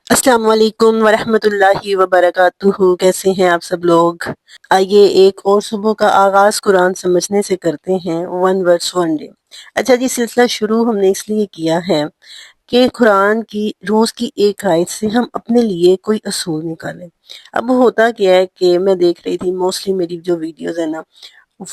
السلام علیکم ورحمۃ اللہ وبرکاتہ، کیسے ہیں آپ سب لوگ؟ آئیے ایک اور صبح کا آغاز قرآن سمجھنے سے کرتے ہیں، ون ورڈس ون ڈے۔ اچھا جی، سلسلہ شروع ہم نے اس لیے کیا ہے کہ قرآن کی روز کی ایک آیت سے ہم اپنے لیے کوئی اصول نکالیں۔ اب ہوتا کیا ہے کہ میں دیکھ رہی تھی، موسٹلی میری جو ویڈیوز ہیں نا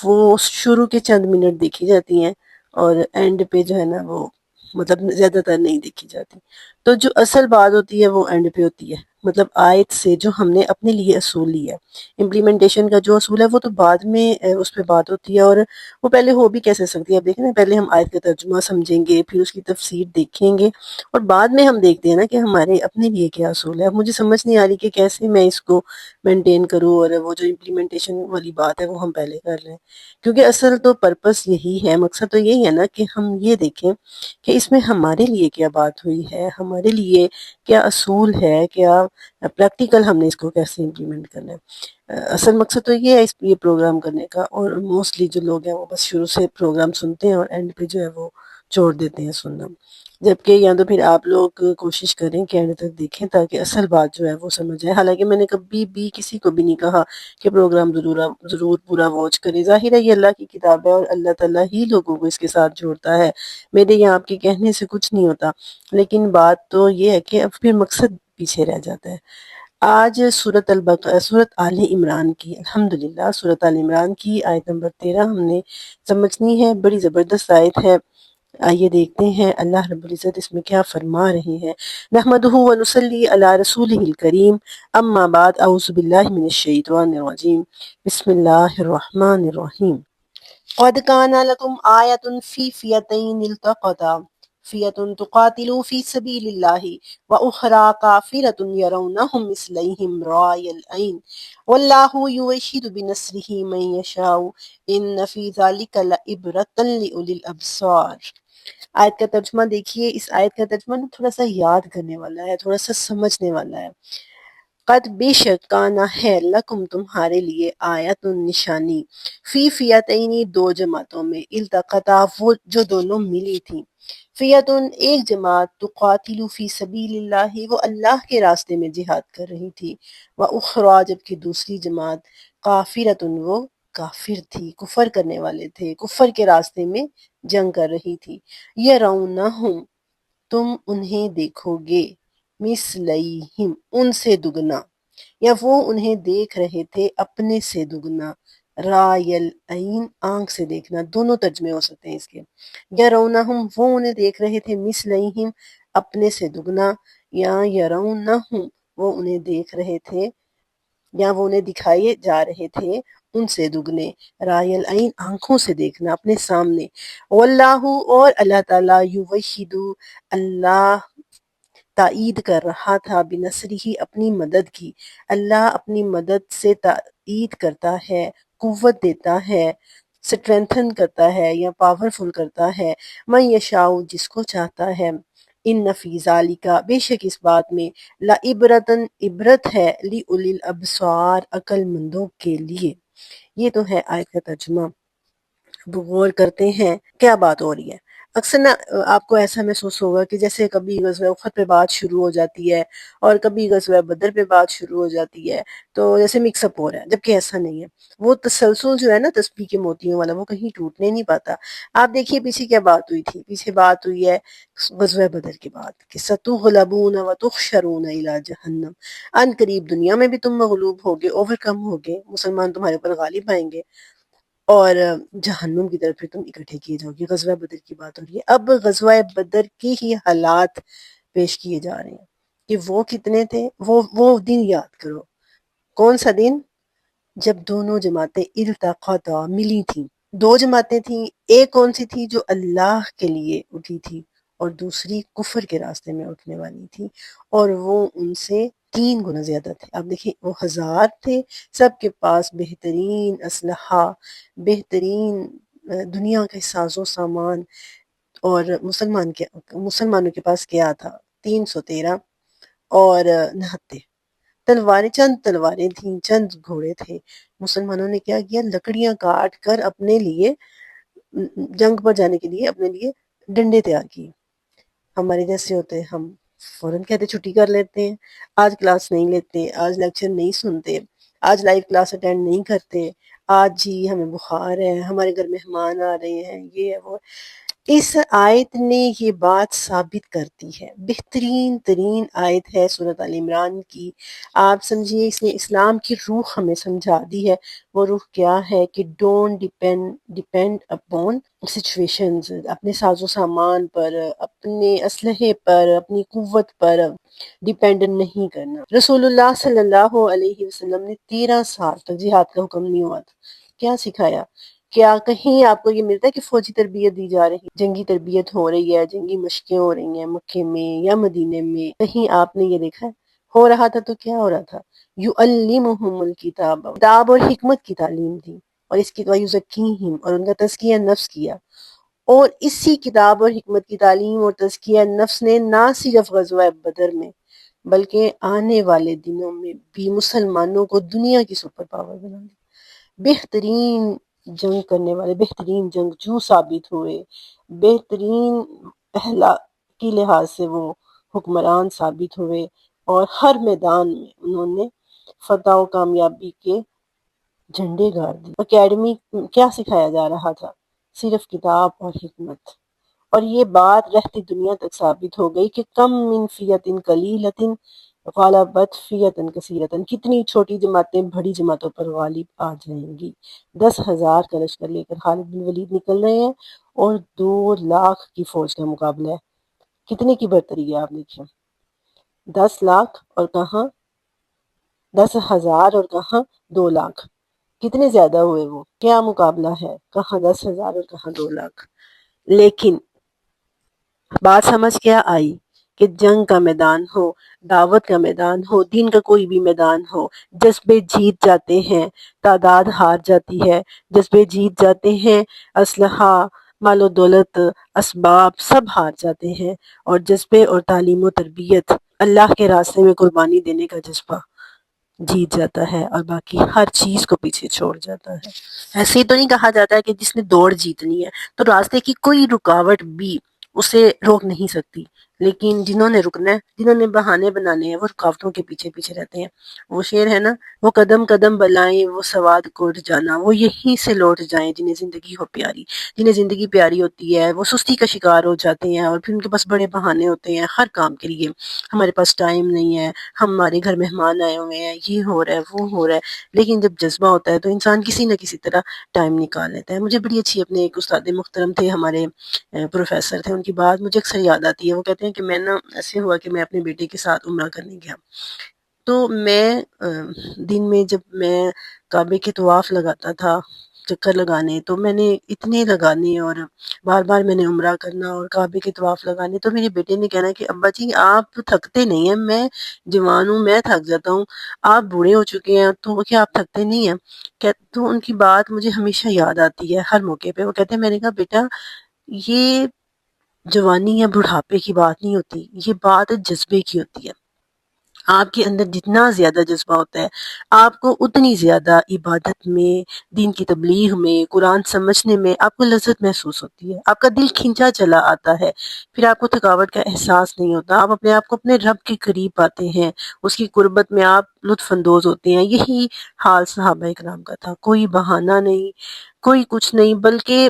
وہ شروع کے چند منٹ دیکھی جاتی ہیں اور اینڈ پہ جو ہے نا وہ مطلب زیادہ تر نہیں دیکھی جاتی۔ تو جو اصل بات ہوتی ہے وہ اینڈ پہ ہوتی ہے، مطلب آیت سے جو ہم نے اپنے لیے اصول لیا ہے۔ امپلیمنٹیشن کا جو اصول ہے وہ تو بعد میں اس پہ بات ہوتی ہے، اور وہ پہلے ہو بھی کیسے سکتی ہے۔ اب دیکھیں نا، پہلے ہم آیت کا ترجمہ سمجھیں گے، پھر اس کی تفسیر دیکھیں گے، اور بعد میں ہم دیکھتے ہیں نا کہ ہمارے اپنے لیے کیا اصول ہے۔ اب مجھے سمجھ نہیں آ رہی کہ کیسے میں اس کو مینٹین کروں، اور وہ جو امپلیمنٹیشن والی بات ہے وہ ہم پہلے کر لیں، کیونکہ اصل تو پرپس یہی ہے، مقصد تو یہی ہے نا کہ ہم یہ دیکھیں کہ اس میں ہمارے لیے کیا بات ہوئی ہے، ہمارے لیے کیا اصول ہے، کیا پریکٹیکل ہم نے اس کو کیسے امپلیمنٹ کرنا ہے۔ اصل مقصد تو یہ ہے یہ پروگرام کرنے کا، اور موسٹلی جو لوگ ہیں وہ بس شروع سے پروگرام سنتے ہیں اور اینڈ پہ جو ہے وہ چھوڑ دیتے ہیں سننا۔ جبکہ یا تو پھر آپ لوگ کوشش کریں کہ اینڈ تک دیکھیں تاکہ اصل بات جو ہے وہ سمجھ آئے۔ حالانکہ میں نے کبھی بھی کسی کو بھی نہیں کہا کہ پروگرام ضرور پورا واچ کرے۔ ظاہر ہے یہ اللہ کی کتاب ہے اور اللہ تعالیٰ ہی لوگوں کو اس کے ساتھ جوڑتا ہے، میرے یا آپ کے کہنے سے کچھ نہیں ہوتا۔ لیکن بات تو یہ ہے کہ اب پھر مقصد پیچھے رہ جاتا ہے۔ آج سورۃ آل عمران کی، الحمدللہ سورۃ آل عمران کی آیت نمبر 13 ہم نے سمجھنی ہے۔ بڑی زبردست آیت ہے، آئیے دیکھتے ہیں اللہ رب العزت اس میں کیا فرما رہے ہیں۔ نحمدہ ونصلی علی رسولہ الکریم، اما بعد، اعوذ باللہ من الشیطان الرجیم، بسم اللہ الرحمن الرحیم۔ قد كان لكم آية في فئتين التقتا، فئة تقاتل في سبيل الله وأخرى كافرة يرونهم مثليهم رأي العين والله يشهد بنصره من يشاء إن في ذلك لعبرة لأولي الأبصار۔ آیت کا ترجمہ دیکھیے، اس آیت کا ترجمہ نا تھوڑا سا یاد کرنے والا ہے، تھوڑا سا سمجھنے والا ہے۔ قد بے شک کانا ہے لکم تمہارے لیے آیت نشانی، فی فیتینی دو جماعتوں میں، التقطا وہ جو دونوں ملی تھیں، فیتن ایک جماعت، تقاتل فی سبیل اللہ وہ اللہ کے راستے میں جہاد کر رہی تھی، و اخرى جبکہ دوسری جماعت، کافرتن وہ کافر تھی، کفر کرنے والے تھے، کفر کے راستے میں جنگ کر رہی تھی، یرونہم تم انہیں دیکھو گے، مثلیہم ان سے دگنا، یا وہ انہیں دیکھ رہے تھے اپنے سے دگنا، رائے العین آنکھ سے دیکھنا، دونوں ترجمے ہو سکتے ہیں اس کے۔ یرونہم وہ انہیں دیکھ رہے تھے، مثلیہم اپنے سے دگنا، یا یرونہم وہ انہیں دیکھ رہے تھے، یا وہ انہیں دکھائے جا رہے تھے ان سے دگنے، رائے العین آنکھوں سے دیکھنا اپنے سامنے۔ واللہ اور اللہ تعالیٰ، یوشہد اللہ تائید کر رہا تھا، بنصرہ اپنی مدد کی، اللہ اپنی مدد سے تائید کرتا ہے، قوت دیتا ہے، سٹرینتھن کرتا ہے یا پاورفل کرتا ہے، من یشاء جس کو چاہتا ہے۔ ان فی ذالک بے شک اس بات میں، لعبرتن عبرت ہے، لأولی الابصار عقل مندوں کے لیے۔ یہ تو ہے آیت کا ترجمہ۔ اب غور کرتے ہیں کیا بات ہو رہی ہے۔ اکثر نا آپ کو ایسا محسوس ہوگا کہ جیسے کبھی غزوہ احد پہ بات شروع ہو جاتی ہے اور کبھی غزوہ بدر پہ بات شروع ہو جاتی ہے، تو جیسے مکس اپ ہو رہا ہے، جبکہ ایسا نہیں ہے۔ وہ تسلسل جو ہے نا تسبیح کے موتیوں والا، وہ کہیں ٹوٹنے نہیں پاتا۔ آپ دیکھیے پیچھے کیا بات ہوئی تھی، پیچھے بات ہوئی ہے غزوہ بدر کے بعد کہ ستغلبون وتحشرون الی جہنم، ان قریب دنیا میں بھی تم مغلوب ہوگے، اوور کم ہوگے، مسلمان تمہارے اوپر غالب آئیں گے، اور جہنم کی طرف پھر تم اکٹھے کیے جاؤ گے۔ غزوہ بدر کی بات ہو رہی ہے۔ اب غزوہ بدر کی ہی حالات پیش کیے جا رہے ہیں کہ وہ کتنے تھے، وہ دن یاد کرو۔ کون سا دن؟ جب دونوں جماعتیں التقطا ملی تھیں۔ دو جماعتیں تھیں، ایک کون سی تھی جو اللہ کے لیے اٹھی تھی، اور دوسری کفر کے راستے میں اٹھنے والی تھی، اور وہ ان سے 3 گنا زیادہ تھے۔ اب دیکھیں وہ 1000 تھے، سب کے پاس بہترین اسلحہ، بہترین دنیا کے ساز و سامان، اور مسلمانوں کے پاس کیا تھا؟ 313 اور نہتے تلواریں، چند تلواریں تھیں، چند گھوڑے تھے۔ مسلمانوں نے کیا کیا؟ لکڑیاں کاٹ کر اپنے لیے جنگ پر جانے کے لیے اپنے لیے ڈنڈے تیار کیے۔ ہمارے جیسے ہوتے ہم فوراً کہتے چھٹی کر لیتے ہیں، آج کلاس نہیں لیتے، آج لیکچر نہیں سنتے، آج لائیو کلاس اٹینڈ نہیں کرتے، آج جی ہمیں بخار ہے، ہمارے گھر مہمان آ رہے ہیں، یہ ہے وہ۔ اس آیت نے یہ بات ثابت کرتی ہے، بہترین ترین آیت ہے سورۃ آل عمران کی۔ آپ سمجھیے اس نے اسلام کی روح ہمیں سمجھا دی ہے۔ وہ روح کیا ہے کہ ڈونٹ ڈیپینڈ اپون سچویشنز، اپنے ساز و سامان پر، اپنے اسلحے پر، اپنی قوت پر ڈیپینڈنٹ نہیں کرنا۔ رسول اللہ صلی اللہ علیہ وسلم نے 13 سال تک جہاد کا حکم نہیں ہوا تھا، کیا سکھایا؟ کیا کہیں آپ کو یہ ملتا ہے کہ فوجی تربیت دی جا رہی، جنگی تربیت ہو رہی ہے، جنگی مشقیں ہو رہی ہیں مکے میں یا مدینے میں؟ کہیں آپ نے یہ دیکھا ہے؟ ہو رہا تھا تو کیا ہو رہا تھا؟ یعلمہم الکتاب، کتاب اور حکمت کی تعلیم دی، اور اس کی ویزکیہم، اور ان کا تزکیہ نفس کیا۔ اور اسی کتاب اور حکمت کی تعلیم اور تزکیہ نفس نے نہ صرف غزوہ بدر میں بلکہ آنے والے دنوں میں بھی مسلمانوں کو دنیا کی سپر پاور بنا دیا۔ بہترین جنگ کرنے والے، بہترین جنگجو ثابت ہوئے، بہترین اخلاقی لحاظ سے وہ حکمران ثابت ہوئے، اور ہر میدان میں انہوں نے فتح و کامیابی کے جھنڈے گاڑ دی۔ اکیڈمی کیا سکھایا جا رہا تھا؟ صرف کتاب اور حکمت۔ اور یہ بات رہتی دنیا تک ثابت ہو گئی کہ کم من فیۃ قلیلۃ غلبت فیۃ کثیرۃ، کتنی چھوٹی جماعتیں بڑی جماعتوں پر غالب آ جائیں گی۔ 10,000 کا لشکر لے کر خالد بن ولید نکل رہے ہیں اور 2 لاکھ کی فوج کا مقابلہ ہے۔ کتنے کی برتری ہے آپ دیکھیں، 10 لاکھ اور کہاں 10,000 اور کہاں 2 لاکھ، کتنے زیادہ ہوئے وہ؟ کیا مقابلہ ہے، کہاں 10,000 اور کہاں 2 لاکھ۔ لیکن بات سمجھ کیا آئی کہ جنگ کا میدان ہو، دعوت کا میدان ہو، دین کا کوئی بھی میدان ہو، جذبے جیت جاتے ہیں، تعداد ہار جاتی ہے، جذبے جیت جاتے ہیں، اسلحہ، مال و دولت، اسباب سب ہار جاتے ہیں، اور جذبے اور تعلیم و تربیت، اللہ کے راستے میں قربانی دینے کا جذبہ جیت جاتا ہے، اور باقی ہر چیز کو پیچھے چھوڑ جاتا ہے۔ ایسے ہی تو نہیں کہا جاتا ہے کہ جس نے دوڑ جیتنی ہے تو راستے کی کوئی رکاوٹ بھی اسے روک نہیں سکتی، لیکن جنہوں نے رکنا ہے، جنہوں نے بہانے بنانے ہیں، وہ رکاوٹوں کے پیچھے پیچھے رہتے ہیں۔ وہ شعر ہے نا، وہ قدم قدم بلائیں وہ سواد کوٹ جانا، وہ یہیں سے لوٹ جائیں جنہیں زندگی ہو پیاری۔ جنہیں زندگی پیاری ہوتی ہے وہ سستی کا شکار ہو جاتے ہیں، اور پھر ان کے پاس بڑے بہانے ہوتے ہیں ہر کام کے لیے۔ ہمارے پاس ٹائم نہیں ہے، ہمارے گھر مہمان آئے ہوئے ہیں، یہ ہو رہا ہے وہ ہو رہا ہے۔ لیکن جب جذبہ ہوتا ہے تو انسان کسی نہ کسی طرح ٹائم نکال لیتا ہے۔ مجھے بڑی اچھی اپنے ایک استاد محترم تھے، ہمارے پروفیسر تھے، ان کی بات مجھے اکثر یاد آتی ہے۔ وہ کہتے ہیں کہ میں نا، ایسے ہوا کہ میں اپنے بیٹے کے ساتھ عمرہ کرنے گیا، تو میں دن میں جب میں کعبے کے طواف لگاتا تھا، چکر لگانے، تو میں نے اتنے لگانے، اور بار بار میں نے عمرہ کرنا اور کعبے کے طواف لگانے، تو میرے بیٹے نے کہنا کہ ابا جی آپ تھکتے نہیں ہیں، میں جوان ہوں، میں تھک جاتا ہوں، آپ بوڑھے ہو چکے ہیں تو کیا آپ تھکتے نہیں ہیں؟ تو ان کی بات مجھے ہمیشہ یاد آتی ہے ہر موقع پہ۔ وہ کہتے ہیں، میں نے کہا بیٹا یہ جوانی یا بڑھاپے کی بات نہیں ہوتی، یہ بات جذبے کی ہوتی ہے۔ آپ کے اندر جتنا زیادہ جذبہ ہوتا ہے، آپ کو اتنی زیادہ عبادت میں، دین کی تبلیغ میں، قرآن سمجھنے میں آپ کو لذت محسوس ہوتی ہے، آپ کا دل کھنچا چلا آتا ہے، پھر آپ کو تھکاوٹ کا احساس نہیں ہوتا، آپ اپنے آپ کو اپنے رب کے قریب پاتے ہیں، اس کی قربت میں آپ لطف اندوز ہوتے ہیں۔ یہی حال صحابہ کرام کا تھا، کوئی بہانہ نہیں، کوئی کچھ نہیں، بلکہ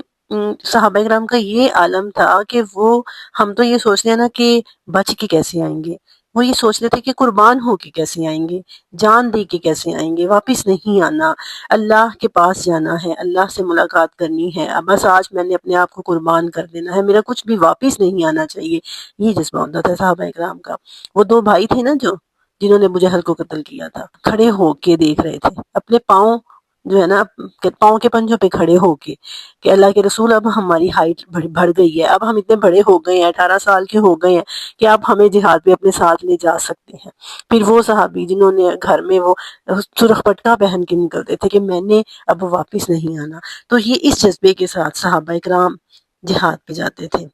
صحابہ کرام کا یہ عالم تھا کہ وہ، ہم تو یہ سوچتے ہیں نا کہ بچ کے کیسے آئیں گے، وہ یہ سوچ رہے تھے کہ قربان ہو کے کیسے آئیں گے، جان دے کے کیسے آئیں گے، واپس نہیں آنا، اللہ کے پاس جانا ہے، اللہ سے ملاقات کرنی ہے، اب بس آج میں نے اپنے آپ کو قربان کر دینا ہے، میرا کچھ بھی واپس نہیں آنا چاہیے۔ یہ جذبہ ہوتا تھا صحابہ کرام کا۔ وہ 2 بھائی تھے نا جنہوں نے ابو جہل کو قتل کیا تھا، کھڑے ہو کے دیکھ رہے تھے، اپنے پاؤں جو ہے نا، پاؤں کے پنجوں پہ کھڑے ہو کے، کہ اللہ کے رسول اب ہماری ہائٹ بڑھ گئی ہے، اب ہم اتنے بڑے ہو گئے ہیں، 18 سال کے ہو گئے ہیں کہ اب ہمیں جہاد پہ اپنے ساتھ لے جا سکتے ہیں۔ پھر وہ صحابی جنہوں نے گھر میں وہ سرخ پٹکا پہن کے نکلتے تھے کہ میں نے اب واپس نہیں آنا، تو یہ اس جذبے کے ساتھ صحابہ کرام جہاد پہ جاتے تھے۔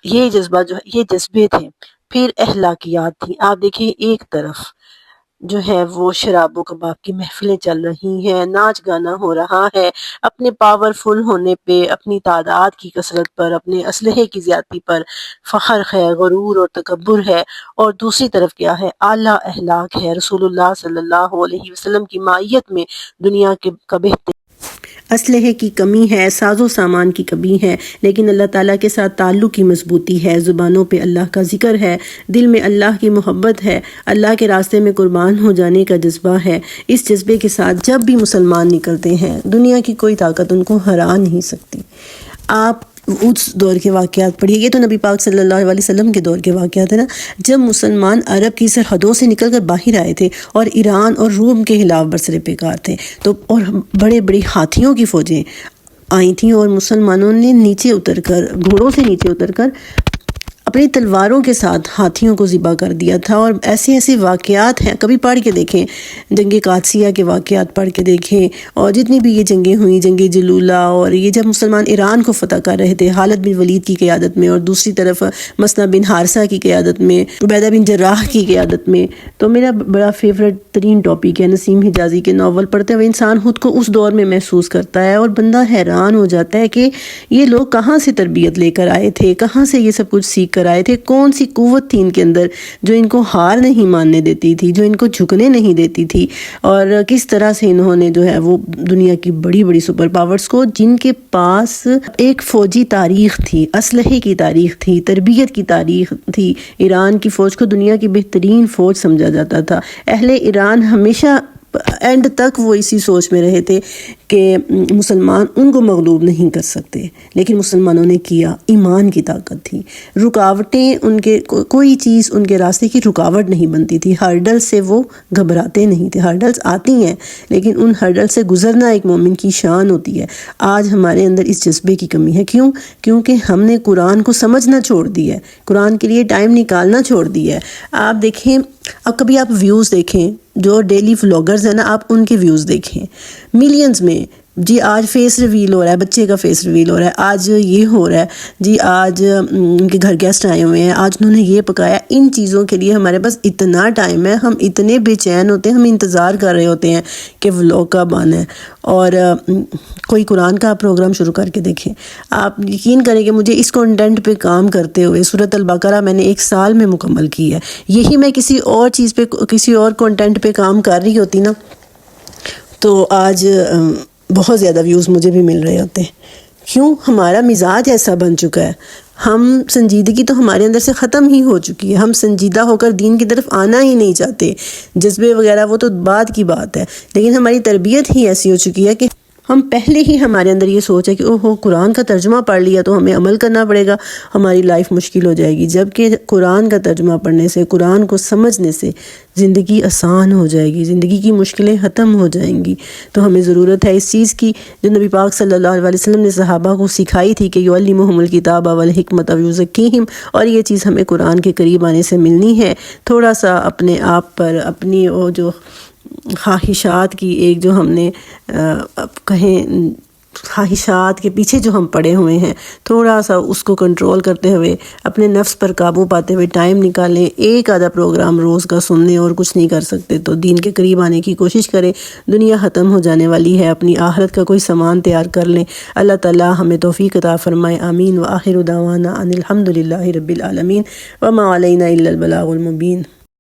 یہ جذبہ جو ہے، یہ جذبے تھے۔ پھر اخلاقیات تھی۔ آپ دیکھیں، ایک طرف جو ہے وہ شراب و کباب کی محفلیں چل رہی ہیں، ناچ گانا ہو رہا ہے، اپنے پاورفل ہونے پہ، اپنی تعداد کی کثرت پر، اپنے اسلحے کی زیادتی پر فخر ہے، غرور اور تکبر ہے، اور دوسری طرف کیا ہے، اعلیٰ اخلاق ہے، رسول اللہ صلی اللہ علیہ وسلم کی معیت میں دنیا کے کا بہترین اسلحے کی کمی ہے، ساز و سامان کی کمی ہے، لیکن اللہ تعالیٰ کے ساتھ تعلق کی مضبوطی ہے، زبانوں پہ اللہ کا ذکر ہے، دل میں اللہ کی محبت ہے، اللہ کے راستے میں قربان ہو جانے کا جذبہ ہے۔ اس جذبے کے ساتھ جب بھی مسلمان نکلتے ہیں، دنیا کی کوئی طاقت ان کو ہرا نہیں سکتی۔ آپ اس دور کے واقعات پڑھیے، یہ تو نبی پاک صلی اللہ علیہ وسلم کے دور کے واقعات ہیں نا، جب مسلمان عرب کی سرحدوں سے نکل کر باہر آئے تھے اور ایران اور روم کے خلاف برسر پیکار تھے، تو اور بڑے بڑی ہاتھیوں کی فوجیں آئی تھیں، اور مسلمانوں نے نیچے اتر کر، گھوڑوں سے نیچے اتر کر اپنی تلواروں کے ساتھ ہاتھیوں کو ذبح کر دیا تھا۔ اور ایسے ایسے واقعات ہیں، کبھی پڑھ کے دیکھیں، جنگ قادسیہ کے واقعات پڑھ کے دیکھیں، اور جتنی بھی یہ جنگیں ہوئیں، جنگ جلولہ، اور یہ جب مسلمان ایران کو فتح کر رہے تھے خالد بن ولید کی قیادت میں، اور دوسری طرف مسنع بن حارثہ کی قیادت میں، عبیدہ بن جراح کی قیادت میں، تو میرا بڑا فیورٹ ترین ٹاپک ہے نسیم حجازی کے ناول پڑھتے ہوئے انسان خود کو اس دور میں محسوس کرتا ہے، اور بندہ حیران ہو جاتا ہے کہ یہ لوگ کہاں سے تربیت لے کر آئے تھے، کہاں سے یہ سب کچھ سیکھ کر آئے تھے، کون سی قوت تھی ان کے اندر جو ان کو ہار نہیں ماننے دیتی تھی، جو ان کو جھکنے نہیں دیتی تھی، اور کس طرح سے انہوں نے جو ہے وہ دنیا کی بڑی بڑی سپر پاورز کو، جن کے پاس ایک فوجی تاریخ تھی، اسلحے کی تاریخ تھی، تربیت کی تاریخ تھی۔ ایران کی فوج کو دنیا کی بہترین فوج سمجھا جاتا تھا۔ اہل ایران ہمیشہ اینڈ تک وہ اسی سوچ میں رہے تھے کہ مسلمان ان کو مغلوب نہیں کر سکتے، لیکن مسلمانوں نے کیا، ایمان کی طاقت تھی، رکاوٹیں ان کے، کوئی چیز ان کے راستے کی رکاوٹ نہیں بنتی تھی، ہرڈل سے وہ گھبراتے نہیں تھے۔ ہرڈلز آتی ہیں لیکن ان ہرڈل سے گزرنا ایک مومن کی شان ہوتی ہے۔ آج ہمارے اندر اس جذبے کی کمی ہے، کیونکہ ہم نے قرآن کو سمجھنا چھوڑ دیا ہے، قرآن کے لیے ٹائم نکالنا چھوڑ دیا ہے۔ آپ دیکھیں، اب کبھی آپ ویوز دیکھیں، جو ڈیلی ولاگرز ہیں نا، آپ ان کے ویوز دیکھیں، ملینز میں، جی آج فیس ریویل ہو رہا ہے، بچے کا فیس ریویل ہو رہا ہے، آج یہ ہو رہا ہے، جی آج ان کے گھر گیسٹ آئے ہوئے ہیں، آج انہوں نے یہ پکایا۔ ان چیزوں کے لیے ہمارے پاس اتنا ٹائم ہے، ہم اتنے بے چین ہوتے ہیں، ہم انتظار کر رہے ہوتے ہیں کہ ولاگ کب آنا ہے۔ اور کوئی قرآن کا پروگرام شروع کر کے دیکھیں، آپ یقین کریں کہ مجھے اس کنٹینٹ پہ کام کرتے ہوئے سورۃ البقرہ میں نے 1 سال میں مکمل کی ہے۔ یہی میں کسی اور چیز پہ، کسی اور کنٹینٹ پہ کام کر رہی ہوتی نا، تو آج بہت زیادہ ویوز مجھے بھی مل رہے ہوتے ہیں۔ کیوں؟ ہمارا مزاج ایسا بن چکا ہے، ہم سنجیدگی تو ہمارے اندر سے ختم ہی ہو چکی ہے، ہم سنجیدہ ہو کر دین کی طرف آنا ہی نہیں چاہتے۔ جذبے وغیرہ وہ تو بعد کی بات ہے، لیکن ہماری تربیت ہی ایسی ہو چکی ہے کہ ہم پہلے ہی، ہمارے اندر یہ سوچ ہے کہ اوہو قرآن کا ترجمہ پڑھ لیا تو ہمیں عمل کرنا پڑے گا، ہماری لائف مشکل ہو جائے گی، جبکہ قرآن کا ترجمہ پڑھنے سے، قرآن کو سمجھنے سے زندگی آسان ہو جائے گی، زندگی کی مشکلیں ختم ہو جائیں گی۔ تو ہمیں ضرورت ہے اس چیز کی جو نبی پاک صلی اللہ علیہ وسلم نے صحابہ کو سکھائی تھی کہ یعلمہم الکتاب والحکمۃ ویزکیہم، اور یہ چیز ہمیں قرآن کے قریب آنے سے ملنی ہے۔ تھوڑا سا اپنے آپ پر، اپنی وہ جو خواہشات کی ایک، جو ہم نے کہیں خواہشات کے پیچھے جو ہم پڑے ہوئے ہیں، تھوڑا سا اس کو کنٹرول کرتے ہوئے، اپنے نفس پر قابو پاتے ہوئے ٹائم نکالیں، ایک آدھا پروگرام روز کا سن لیں، اور کچھ نہیں کر سکتے تو دین کے قریب آنے کی کوشش کریں۔ دنیا ختم ہو جانے والی ہے، اپنی آخرت کا کوئی سامان تیار کر لیں۔ اللہ تعالی ہمیں توفیق عطا فرمائے، آمین۔ وآخر دعوانا ان الحمد للہ رب العالمین، وما علینا الا البلاغ المبین۔